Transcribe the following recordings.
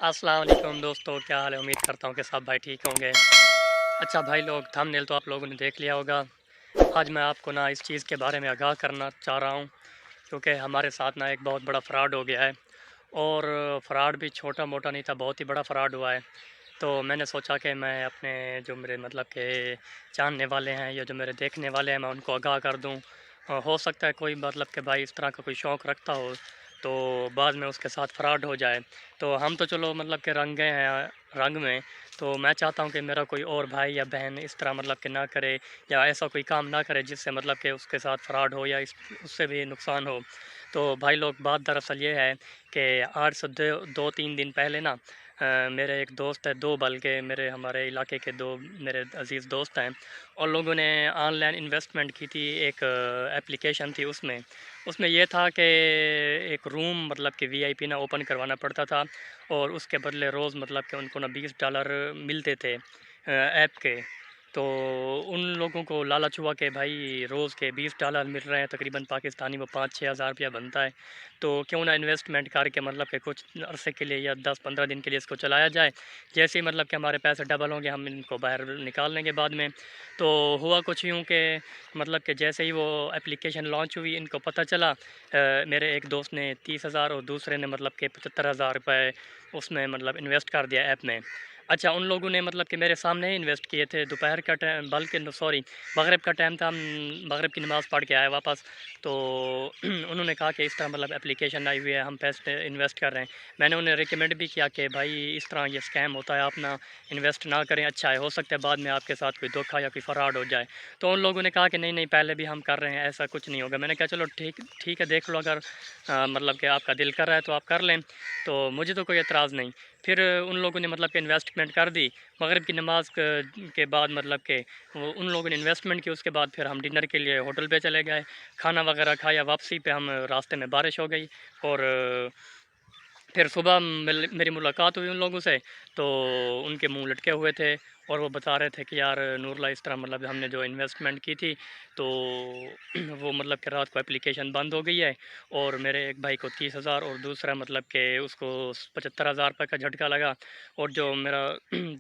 अस्सलाम वालेकुम दोस्तों, क्या हाल है? उम्मीद करता हूँ कि सब भाई ठीक होंगे। अच्छा भाई लोग, थंबनेल तो आप लोगों ने देख लिया होगा। आज मैं आपको ना इस चीज़ के बारे में आगाह करना चाह रहा हूँ, क्योंकि हमारे साथ ना एक बहुत बड़ा फ्रॉड हो गया है। और फ्रॉड भी छोटा-मोटा नहीं था, बहुत ही बड़ा फ्रॉड हुआ है। तो मैंने सोचा कि मैं अपने जो मेरे मतलब के जानने वाले हैं या जो मेरे देखने वाले हैं, मैं उनको आगाह कर दूँ। हो सकता है कोई मतलब कि भाई इस तरह का कोई शौक़ रखता हो, तो बाद में उसके साथ फ्रॉड हो जाए। तो हम तो चलो मतलब कि रंगे हैं रंग में, तो मैं चाहता हूँ कि मेरा कोई और भाई या बहन इस तरह मतलब कि ना करे, या ऐसा कोई काम ना करे जिससे मतलब कि उसके साथ फ्रॉड हो या उससे भी नुकसान हो। तो भाई लोग, बात दरअसल ये है कि आज से 2-3 दिन पहले ना मेरे एक दोस्त है, 2 बल्कि मेरे हमारे इलाके के 2 मेरे अज़ीज़ दोस्त हैं। उन लोगों ने ऑनलाइन इन्वेस्टमेंट की थी, एक एप्लीकेशन थी उसमें। उसमें ये था कि एक रूम मतलब कि वीआईपी ना ओपन करवाना पड़ता था, और उसके बदले रोज़ मतलब कि उनको ना $20 मिलते थे ऐप के। तो उन लोगों को लालच हुआ कि भाई रोज़ के $20 मिल रहे हैं, तकरीबन पाकिस्तानी वो 5-6 हज़ार रुपया बनता है। तो क्यों ना इन्वेस्टमेंट करके मतलब कि कुछ अरसे के लिए या 10-15 दिन के लिए इसको चलाया जाए। जैसे ही मतलब कि हमारे पैसे डबल होंगे, हम इनको बाहर निकाल लेंगे बाद में। तो हुआ कुछ यूँ कि मतलब कि जैसे ही वो एप्लीकेशन लॉन्च हुई, इनको पता चला। मेरे एक दोस्त ने 30,000 और दूसरे ने मतलब कि 75,000 रुपए उसमें मतलब इन्वेस्ट कर दिया ऐप में। अच्छा, उन लोगों ने मतलब कि मेरे सामने ही इन्वेस्ट किए थे। दोपहर का टाइम, बल्कि सॉरी, मगरिब का टाइम था। हम मगरिब की नमाज़ पढ़ के आए वापस। तो उन्होंने कहा कि इस तरह मतलब एप्लीकेशन आई हुई है, हम पैसे इन्वेस्ट कर रहे हैं। मैंने उन्हें रिकमेंड भी किया कि भाई इस तरह ये स्कैम होता है, आप ना इन्वेस्ट ना करें, अच्छा है, हो सकता है बाद में आपके साथ कोई धोखा या कोई फ्रॉड हो जाए। तो उन लोगों ने कहा कि नहीं नहीं, पहले भी हम कर रहे हैं, ऐसा कुछ नहीं होगा। मैंने कहा चलो ठीक ठीक है, देख लो, अगर मतलब कि आपका दिल कर रहा है तो आप कर लें, तो मुझे तो कोई एतराज़ नहीं। फिर उन लोगों ने मतलब कि इन्वेस्टमेंट कर दी। मगरिब की नमाज़ के बाद मतलब कि वो उन लोगों ने इन्वेस्टमेंट की। उसके बाद फिर हम डिनर के लिए होटल पे चले गए, खाना वगैरह खाया। वापसी पे हम रास्ते में बारिश हो गई, और फिर सुबह मेरी मुलाकात हुई उन लोगों से। तो उनके मुंह लटके हुए थे, और वो बता रहे थे कि यार नूरला, इस तरह मतलब हमने जो इन्वेस्टमेंट की थी, तो वो मतलब कि रात को एप्लीकेशन बंद हो गई है, और मेरे एक भाई को 30,000 और दूसरा मतलब कि उसको 75,000 रुपये का झटका लगा। और जो मेरा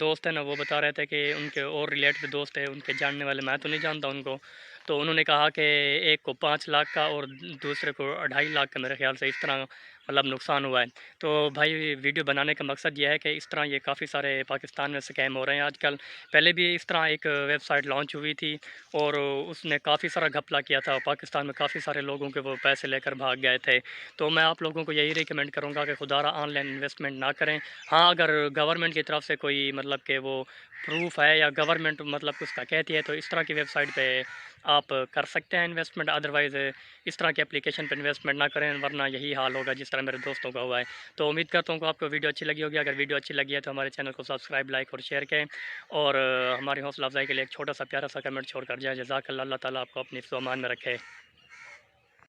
दोस्त है ना, वो बता रहे थे कि उनके और रिलेटेड दोस्त है, उनके जानने वाले, मैं तो नहीं जानता उनको। तो उन्होंने कहा कि एक को 5 लाख का और दूसरे को 2.5 लाख का, मेरे ख़्याल से इस तरह मतलब नुकसान हुआ है। तो भाई वीडियो बनाने का मकसद ये है कि इस तरह ये काफ़ी सारे पाकिस्तान में स्कैम हो रहे हैं आजकल। पहले भी इस तरह एक वेबसाइट लॉन्च हुई थी, और उसने काफ़ी सारा घपला किया था। पाकिस्तान में काफ़ी सारे लोगों के वो पैसे लेकर भाग गए थे। तो मैं आप लोगों को यही रिकमेंड करूँगा कि खुदारा ऑनलाइन इन्वेस्टमेंट ना करें। हाँ, अगर गवर्नमेंट की तरफ से कोई मतलब कि वो प्रूफ़ है, या गवर्नमेंट मतलब उसका कहती है, तो इस तरह की वेबसाइट पे आप कर सकते हैं इन्वेस्टमेंट। अदरवाइज़ इस तरह की एप्लीकेशन पे इन्वेस्टमेंट ना करें, वरना यही हाल होगा जिस तरह मेरे दोस्तों का हुआ है। तो उम्मीद करता हूँ कि आपको वीडियो अच्छी लगी होगी। अगर वीडियो अच्छी लगी है तो हमारे चैनल को सब्सक्राइब, लाइक और शेयर करें, और हमारी हौसला अफ़ज़ाई के लिए एक छोटा सा प्यारा सा कमेंट छोड़ कर जाए। जज़ाकल्लाह, अल्लाह ताला आपको अपनी हिफ़्ज़-ओ-अमान में रखे।